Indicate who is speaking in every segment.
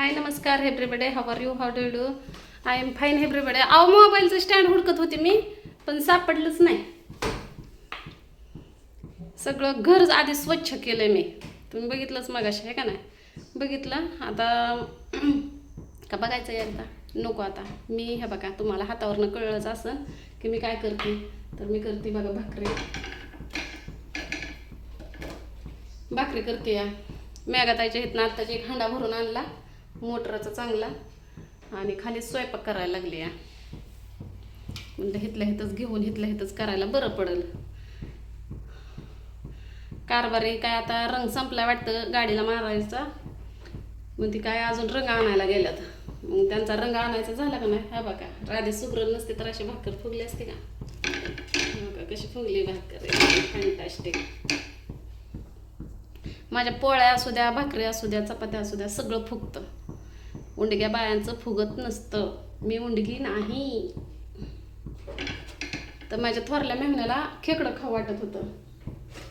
Speaker 1: हाय नमस्कार everybody, how are you, how do you do? I am fine everybody. अहो मोबाईलचं stand हुडकत होते मी, पण सापडलंच नाही. सगळं घर आधी स्वच्छ केलं मी. तुम्ही बघितलंच मगाशी, आहे का नाही? बघितलं. आता का बघायचं एकदा? नको आता. मी हे बघा, तुम्हाला हातावरनं कळलंच असं की मी काय करते. तर मी करते बघा भाकरी करते या. मेघाताईच्या इथनं आत्ताची एक हांडा भरून आणला मोटराचा चांगला, आणि खाली स्वयंपाक करायला लागली या. म्हणजे हिथल्या हिथंच घेऊन हिथल्या हिथंच करायला बरं पडेल. कारभारी काय आता रंग संपला वाटतं गाडीला मारायचा, मग ती काय अजून रंग आणायला गेल्यात. मग त्यांचा रंग आणायचा झाला का नाही? हा बघा, राधी सुगरण नसते तर अशी भाकर फुगली असते का? बघा कशी फुगली भाकर, फॅन्टास्टिक. माझ्या पोळ्या असू द्या, भाकरी असू द्या, चपात्या असू द्या, सगळं फुगतं. उंडग्या बायांचं फुगत नसतं. मी उंडगी नाही. तर माझ्या थोरल्या मेहण्याला खेकडं खाऊ वाटत होतं.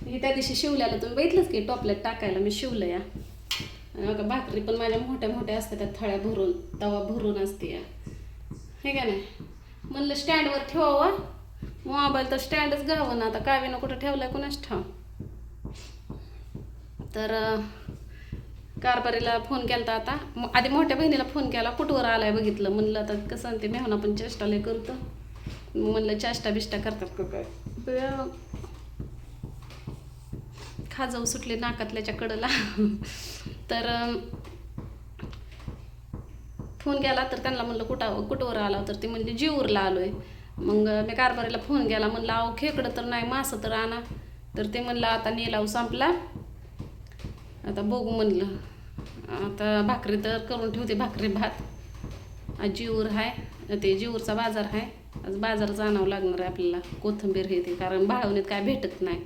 Speaker 1: हे त्या दिवशी शिवल्याला तुम्ही बघितलंच की टोपल्यात टाकायला मी शिवलं या. बघा भाकरी पण माझ्या मोठ्या मोठ्या असतात, त्या थळ्या भरून तवा भरून असते या, हे का नाही? म्हणलं स्टँडवर ठेवावं मोबाईल, तर स्टँडच गावं ना. आता कावीनं कुठं ठेवलाय कोणाच ठाव. तर कारभारीला फोन केला आता. आधी मोठ्या बहिणीला फोन केला, कुठवर आलाय बघितलं. म्हणलं आता कसं ते मेहना पण चेष्टा लय करतं. म्हणलं चेष्टा बिष्टा करतात का काय? खाजव सुटली नाकातल्याच्या कडला. तर फोन केला तर त्यांना म्हणलं कुठवर आला, तर ती म्हणली जीवरला आलोय. मग मी कारभारीला फोन केला, म्हणलं अहो खेकडं तर नाही, मासं तर आणा. तर ते म्हणलं आता नेलाव संपला, आता बघू म्हणलं. आता भाकरी तर करून ठेवते, भाकरी भात. आज जीवर आहे, ते जीवरचा बाजार आहे. आज बाजार जाणावं लागणार आहे आपल्याला. कोथिंबीर हे ते, कारण भाळवणीत काय भेटत नाही.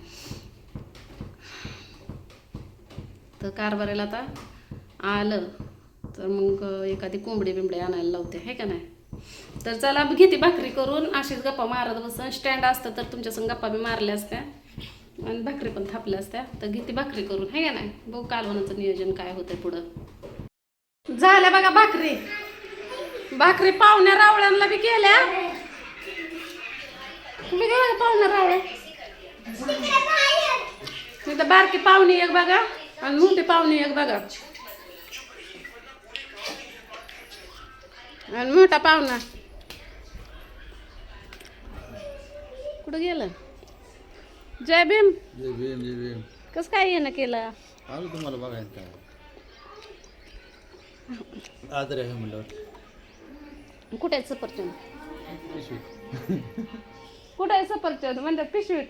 Speaker 1: तर कारभारीला आता आलं तर मग एखादी कोंबडी बिंबडी आणायला लावते, आहे का नाही? तर चला घेते भाकरी करून. अशीच गप्पा मारत बसन. स्टँड असतं तर तुमच्या संग गप्पा बी मारल्या असत्या आणि भाकरी पण थापल्या असत्या. तर घेते भाकरी करून, आहे का नाही? बघू कालवणाचं नियोजन काय होतंय पुढं. झाल्या बघा भाकरी पाहुण्या रावळ्यांना बी केल्या. तुम्ही गेला का पाहुण्या रावळ्या? तिथं बारकी पाहुणी एक बघा आणि मोठी पाहुणी एक बघा, आणि मोठा पाहुणा कुठं गेलं? जय भीम.
Speaker 2: जय भीम, जय भीम.
Speaker 1: कसं काय येणं केलं?
Speaker 2: आलो तुम्हाला बघायचं काय आदर आहे म्हणलं.
Speaker 1: कुठे आहे सफरचंद?
Speaker 2: पिशवी.
Speaker 1: कुठे आहे सफरचंद? म्हणतात पिशवीत.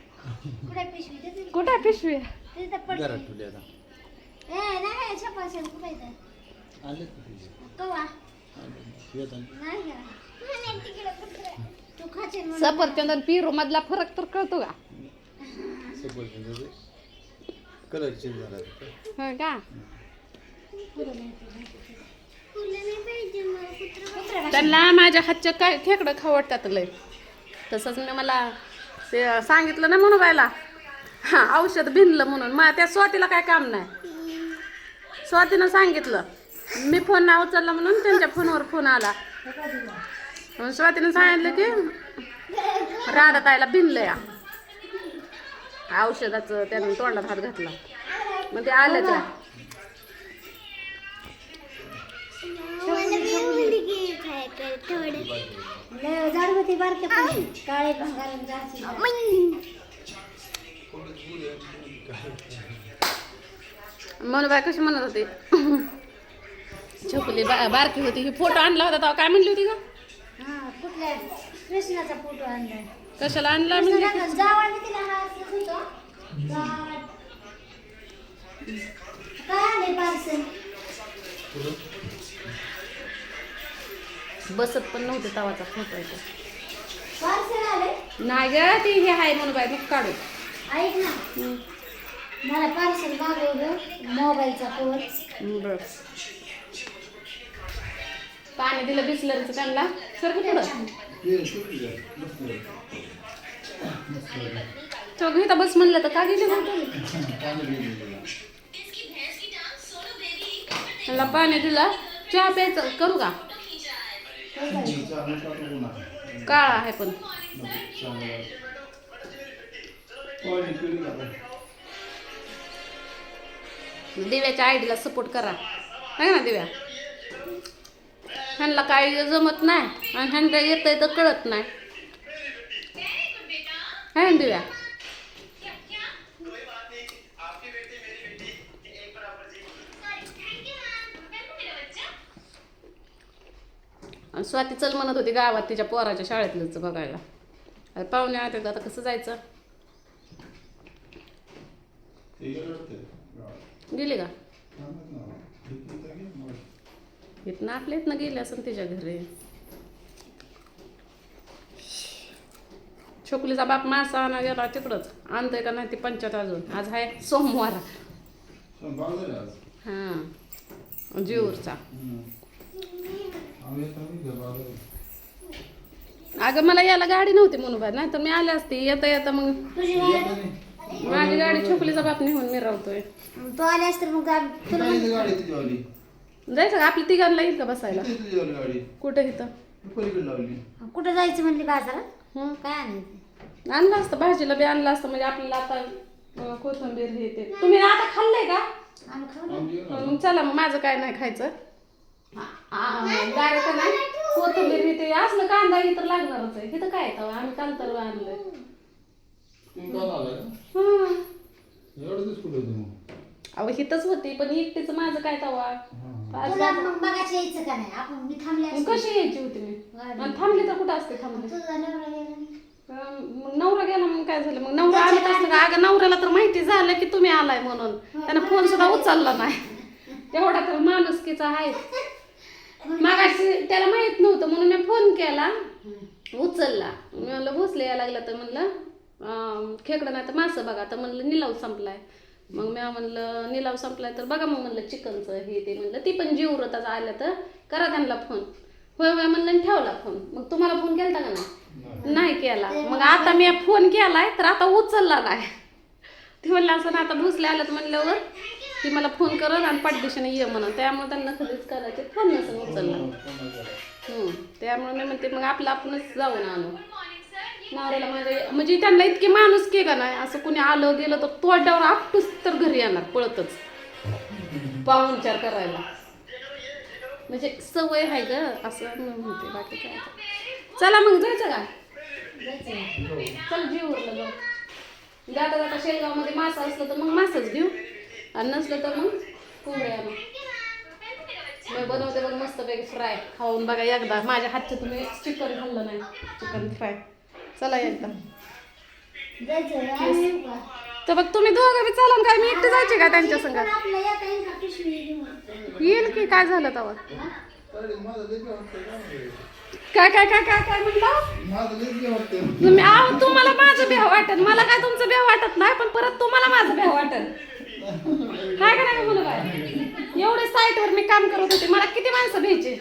Speaker 1: कुठे आहे पिशवी?
Speaker 2: घरात ठेवली आता. आले
Speaker 1: सफरचंद आणि पिरू मधला फरक तर कळतो का?
Speaker 2: कलर चेंज झाला.
Speaker 1: हो का? त्यांना माझ्या हातच्या काय खेकडं खाऊ वाटतात लय. तसंच मी मला ते सांगितलं ना म्हणून बायला, हां औषध भिनलं म्हणून. त्या स्वातीला काय काम नाही. स्वातीनं सांगितलं, मी फोन नाही उचलला म्हणून त्यांच्या फोनवर फोन आला. स्वातीनं सांगितलं की राधाताईला भिनलं या औषधाचं. त्यानं तोंडात हात घातला, मग ते आलं त्या. म्हणून बाय कशी म्हणत होती, झोपली बारकी होती. ही फोटो आणला होता तेव्हा काय म्हणली होती का?
Speaker 3: कुठल्या कृष्णाचा फोटो आणलाय?
Speaker 1: कशाला आणला म्हणजे?
Speaker 3: काय आले पार्सल?
Speaker 1: बसत पण नव्हते तवाचा फोटो आहे तो.
Speaker 3: पार्सल आले?
Speaker 1: नाही ग, ती हे आहे म्हणून बाय मग काढू.
Speaker 3: ऐक ना, मला पार्सल मागवलं, मोबाईलचा कवर.
Speaker 1: बर, पाणी दिलं बिस्लरीचं त्यांना. सर पुढं तो घेता बस म्हणलं तर का गेले त्यांना पाणी दिलं. चहा प्यायचं करू का? काळा आहे पण. दिव्याच्या आयडीला सपोर्ट करा आहे ना दिव्या. ह्यांना काही जमत नाही आणि ह्यांना येतंय तर कळत नाही आहे ना दिव्या. आणि स्वाती चल म्हणत होती गावात तिच्या पोराच्या शाळेतलंच बघायला. आता पाहुणे आले आता कसं जायचं. गेली का? इथनं आपल्या इथनं गेले असं तिच्या घरी. छोकलीचा बाप मासा आणा गेला तिकडंच. आणतोय का नाही ती पंचायत अजून. आज आहे सोमवार. हां जीवरचा. अगं मला याला गाडी नव्हती म्हणून बाहेर नाही तर मी आले असते. येता येता मग माझी गाडी छोकलीचा बाप नेऊन मिरवतोय.
Speaker 3: तू आल्यास तर मग तुला
Speaker 1: जायचं का आपल्या तिघांना येईल का बसायला? कुठे इथं
Speaker 3: कुठं जायचं म्हणली बाजारात? काय आणायचं?
Speaker 1: आणलं असतं भाजीला बी आणलं असतं म्हणजे आपल्याला आता कोथिंबीर हे ते. तुम्ही आता खाल्लंय का?
Speaker 3: आम्ही खाऊ
Speaker 1: मग चला मग माझं काय नाही खायचं. डायरेक्ट नाही कोथिंबीर हे ते असलं कांदा हे तर लागणारच आहे. इथं काय येतं आम्ही काल तर आणलंय. अहो हिथंच होती पण एकटीच माझं काय तवा.
Speaker 3: तुला मग बघायचं यायचं का नाही? आपण मी थांबले
Speaker 1: कशी यायची होती मी? आणि थांबली तर कुठं असते थांबली?
Speaker 3: तुझा नवरा गेला नाही.
Speaker 1: मग नवरा गेला मग काय झालं? मग नवरा आला असतं का? अगं नवऱ्याला तर माहिती झालं की तुम्ही आलाय म्हणून त्यानं फोन सुद्धा उचलला नाही. तेवढा तर माणुसकीचा आहे. मागाशी त्याला माहित नव्हतं म्हणून मी फोन केला उचलला. मी म्हणलं भोसले यायला लागला तर म्हणलं खेकडं नाही तर मासं बघा. तर म्हणलं निलाव संपलाय. मग मी म्हणलं निलाव संपलाय तर बघा मग म्हणलं चिकनचं हे ते म्हणलं. ती पण जीवरताच आल्या तर करा त्यांना फोन. होय होय म्हणलं आणि ठेवला फोन. मग तुम्हाला फोन केला का नाही केला. मग आता मी फोन केलाय तर आता उचलला नाही. ती म्हणलं असं ना आता भोसले आलं तर म्हणल्यावर ती मला फोन करत आणि पाठदिशीने ये म्हणून. त्यामुळे त्यांना खरंच करायचे फोन नसेल उचलला. त्यामुळे मी म्हणते मग आपलं आपणच जाऊन आणू. नवऱ्याला माझ्या म्हणजे त्यांना इतकी माणूस की का नाही असं कुणी आलं गेलं तर तोंडावर आपटूच तर घरी येणार पळतच पाहुणचार करायला. म्हणजे सवय आहे ग असं मी म्हणते. बाकी काय चला मग जायचं का? चल जीवरला जाऊ. जाता जाता शेलगावमध्ये मासा असलं तर मग मासच घेऊ आणि नसलं तर मग कोंबड्या आणू. मी बनवते बघ मस्तपैकी फ्राय. खाऊन बघा एकदा माझ्या हातचं. तुम्ही चिकन खाल्लं नाही चिकन फ्राय. चला एकदा तर बघ तुम्ही दोघं बी चालन काय? मी एकटी जायची का त्यांच्या संग? येईल की काय झालं तेव्हा? काय काय काय काय काय म्हणलं तुम्ही? आहो तुम्हाला माझं भ्या वाटत मला काय तुमचं भ्या वाटत नाही पण परत तुम्हाला माझं भ्या वाटत काय का नाही म्हणून काय? एवढे साईटवर मी काम करत होते मला किती माणसं भ्यायचे.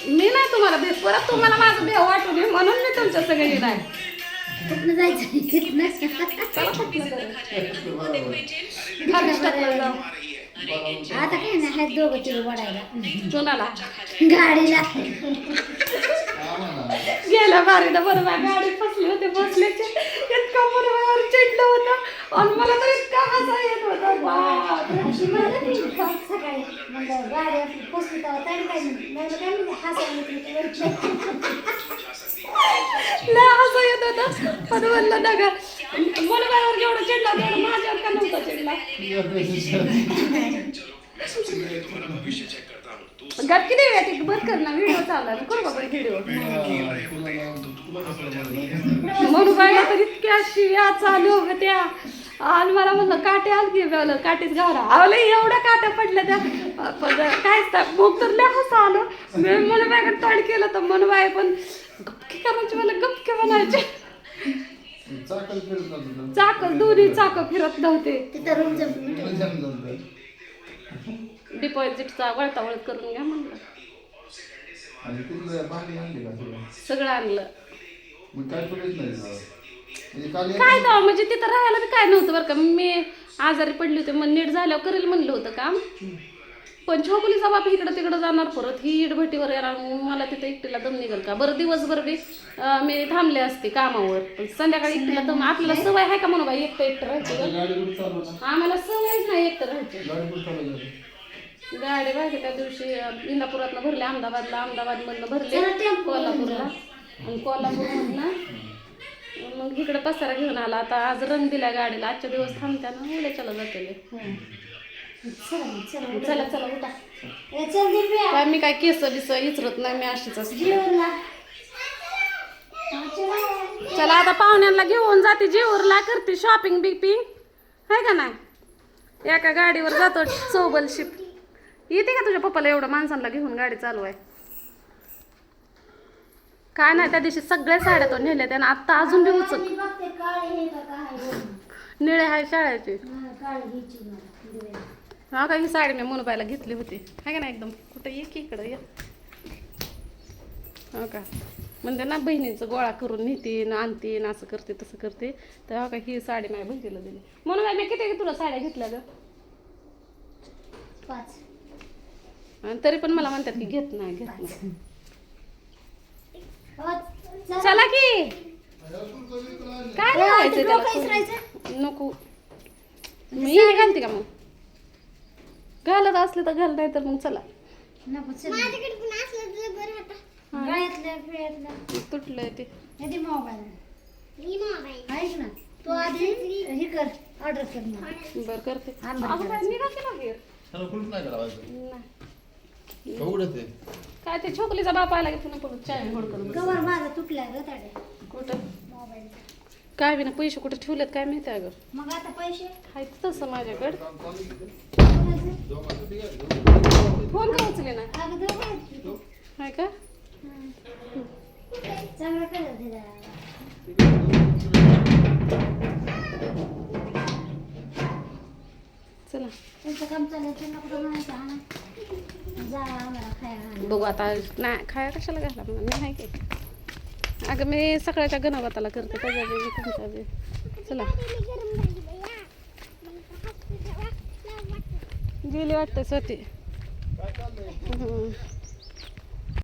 Speaker 1: मी नाही तुम्हाला भेट परत तुम्हाला माझं भेव वाटू नये म्हणून मी तुमच्या सगळी नाही.
Speaker 3: कुठनं जायचं? आता काय नाही आहेत दोघं तिला वडायला
Speaker 1: चुनाला
Speaker 3: गाडीला
Speaker 1: गेल्या बारीला बरोबर गाडीत फसले होते. बसल्याचे इतका बरोबर चिडलं होतं आणि मला तर इतका हसा येत होता.
Speaker 3: अशी म्हणत नाही सकाळी म्हणलं गाडी आपली पोचली तेव्हा काय म्हणते हसायला
Speaker 1: लय हसा येत होतं. पण म्हणलं नका मुलगावर जेवढं चिडला तेवढं माझ्यावर का नव्हता चिडला. गटकी देऊया ती बंद कर ना. व्हिडिओ चालला करू बाबा व्हिडिओ. म्हणून बाया तर इतक्या शिव्या चालू होत्या आणि मला म्हणलं काटे आल की काटेच गावरा. आवले एवढ्या काट्या पडल्या त्या काय मग तर लय हसा आलं. मी म्हणून बायकडे तोंड केलं तर म्हणून बाय पण गपकी करायची मला गपके म्हणायचे. चाकं दोन्ही चाकं फिरत नव्हते.
Speaker 3: तिथं रूमचं
Speaker 1: डिपॉझिटचा वळता वळत करून घ्या म्हणलं. सगळं आणलं. काय तर म्हणजे तिथं राहायला बी काय नव्हतं बरं का. मी आजारी पडली होती मग नीट झाल्यावर करेल म्हणलं होतं काम. पण छोकुलीचा बाप इकडं तिकडं जाणार परत ही इडभट्टीवर येणार मग मला तिथं एकटीला दम निघेल का. बरं दिवसभर बी मी थांबले असते कामावर पण संध्याकाळी एकटीला दम आपल्याला सवय आहे का म्हणून बाई एकटं राहायची. आम्हाला सवयच नाही एकटं राहायची. गाडी बाकी त्या दिवशी इंदापुरातनं भरले अहमदाबादमधनं भरले कोल्हापूरला आणि कोल्हापूरमधनं मग इकडे पसारा घेऊन आला. आता आज रंग दिला गाडीला आजच्या दिवस थांबत्यानं उद्याच्याला जाते. चला चला उठा. काय मी काय केस बिस इचरत नाही मी अशीच असते. चला आता पाहुण्यांना घेऊन जाते जेऊरला करते शॉपिंग बिपिंग आहे का नाही. एका गाडीवर जातो चौबल शिफ्ट. येते का तुझ्या पप्पाला एवढं माणसांना घेऊन गाडी चालू आहे. काय नाही त्या दिवशी सगळ्या साड्या तो नेल्या त्यानं आत्ता अजून बी उचल निळे आहे शाळेचे. हा का ही साडी मी मुनबाईला घेतली होती आहे का नाही एकदम कुठं ये की इकडं ये. हो का म्हणजे ना बहिणीचं गोळा करून नेतीन आणतीन असं करते तसं करते. तर हो का ही साडी माझ्या बहिणीला दिली म्हणून मी किती तुला साड्या घेतल्या ग
Speaker 3: 5.
Speaker 1: आणि तरी पण मला म्हणतात की घेत नाही. चला की काय नाही त्याला नको मी घालते का मग घालत असले तर घाल नाही तर मग चला तुटलंय ते
Speaker 3: तू आधी हे कर ऑर्डर कर
Speaker 1: बरं करते. काय ते छोकलीचा बाप आला की पुन्हा परत चाय होड करून
Speaker 3: कवर माझा तुटला ग ताडे
Speaker 1: कुठं
Speaker 3: मोबाईल
Speaker 1: काय बी ना पैसे कुठे ठेवलेत काय माहिती अगं.
Speaker 3: मग आता पैसे
Speaker 1: आहेत तसं माझ्याकडं फोन का उचले ना आहे का
Speaker 3: चांगलं करत
Speaker 1: चला
Speaker 3: त्यांचं काम चालायचं ना कुठं म्हणायचं हा जा आम्हाला खायला
Speaker 1: बघू आता नाही खाया कशाला घाला म्हणून मी आहे की अगं मी सकाळच्या गणपताला करते त्याच्या बी तुमच्या बी. चला गेली वाटतं स्वती.